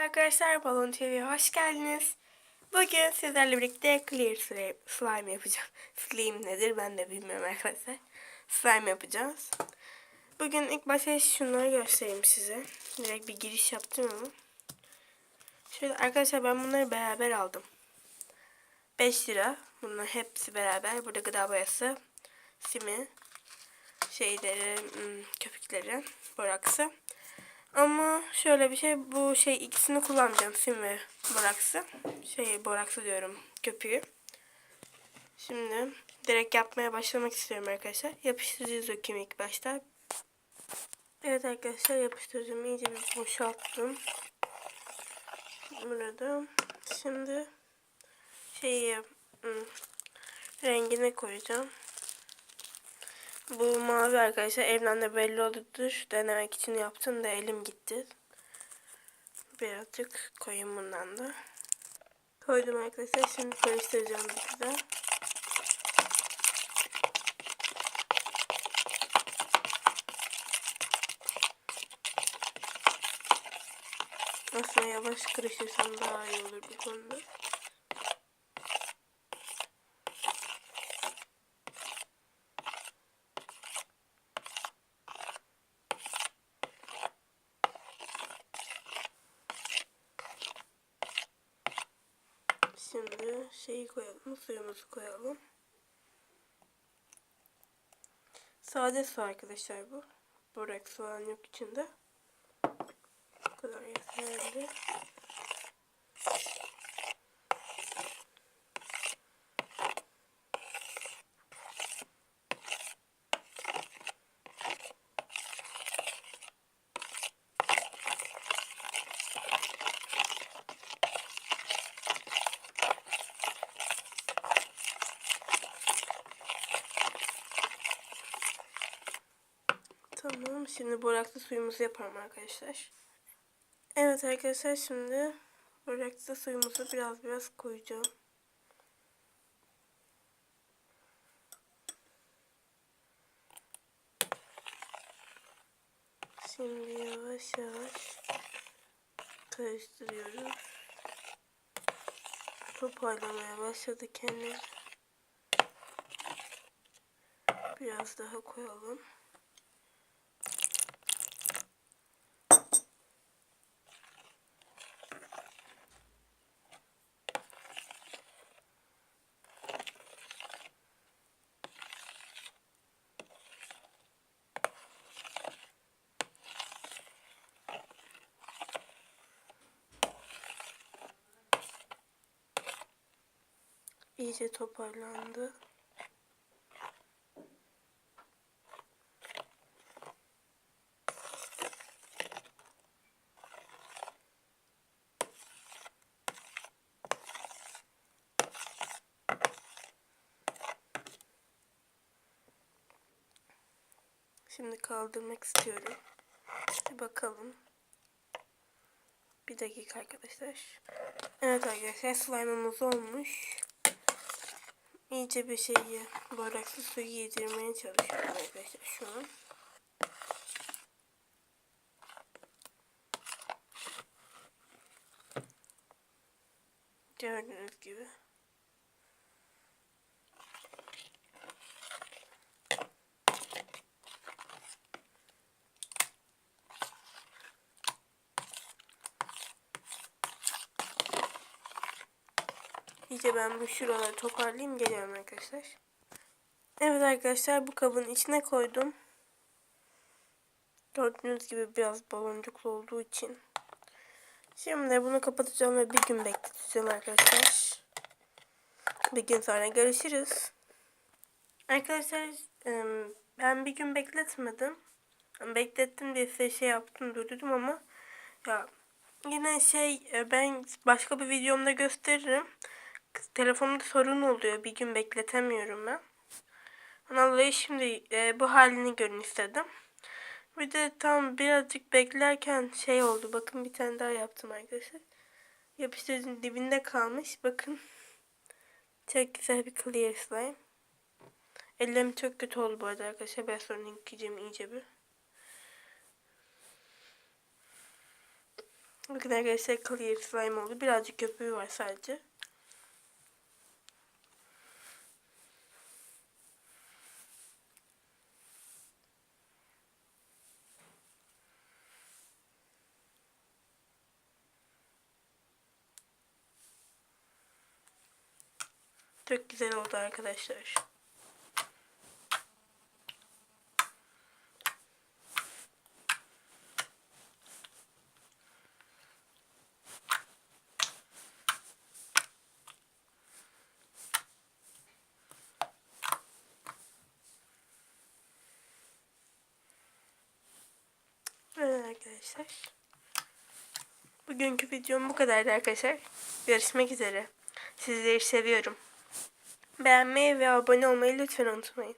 Arkadaşlar, Balon TV'ye hoş geldiniz. Bugün sizlerle birlikte clear slime yapacağım. Slime nedir ben de bilmiyorum arkadaşlar. Slime yapacağız. Bugün ilk başta şunları göstereyim size. Direkt bir giriş yaptım ama. Şöyle arkadaşlar, ben bunları beraber aldım. 5 lira. Bunlar hepsi beraber. Burada gıda boyası, simi, köpükleri, boraksı. Ama şöyle bir şey, bu ikisini kullanacağım, sim ve boraksı. Boraksı diyorum, köpüğü. Şimdi direkt yapmaya başlamak istiyorum arkadaşlar. Yapıştırıcı dökeyim ilk başta. Evet arkadaşlar, yapıştırıcımı iyice bir boşalttım. Burada şimdi rengine koyacağım. Bu mavi arkadaşlar, elimden de belli oludur. Denemek için yaptım da elim gitti. Birazcık koyayım bundan da. Koydum arkadaşlar. Şimdi karıştıracağım bir güzel. Aslında yavaş karıştırsam daha iyi olur bu konuda. Şimdi koyalım, suyumuzu koyalım. Sade su arkadaşlar bu. Boraks falan yok içinde. Bu kadar yeterli. Tamam, şimdi boraklı suyumuzu yapalım arkadaşlar. Evet arkadaşlar, şimdi boraklı suyumuzu biraz koyacağım. Şimdi yavaş karıştırıyoruz. Toparlamaya başladı kendini. Biraz daha koyalım. İyice toparlandı. Şimdi kaldırmak istiyorum. Bir bakalım. Bir dakika arkadaşlar. Evet arkadaşlar, slime'ımız olmuş. İyice bir boraklı suyu yedirmeye çalışıyorum arkadaşlar şu an. Gördüğünüz gibi. İyice ben bu şuraları toparlayayım, geliyorum arkadaşlar. Evet arkadaşlar, bu kabın içine koydum. Gördüğünüz gibi biraz baloncuklu olduğu için. Şimdi bunu kapatacağım ve bir gün bekleteceğim arkadaşlar. Bir gün sonra görüşürüz. Arkadaşlar, ben bir gün bekletmedim. Beklettim diye size yaptım, durdurdum ama ya yine ben başka bir videomda gösteririm. Telefonumda sorun oluyor. Bir gün bekletemiyorum ben. Ondan dolayı şimdi bu halini görün istedim. Bir de tam birazcık beklerken oldu. Bakın, bir tane daha yaptım arkadaşlar. Yapıştırıcının dibinde kalmış. Bakın. Çok güzel bir clear slime. Ellerim çok kötü oldu bu arada arkadaşlar. Ben sonra yıkayacağım iyice bir. Bakın arkadaşlar clear slime oldu. Birazcık köpüğü var sadece. Çok güzel oldu arkadaşlar. Evet arkadaşlar. Bugünkü videom bu kadardı arkadaşlar. Görüşmek üzere. Sizleri seviyorum. Beğenmeyi ve abone olmayı lütfen unutmayın.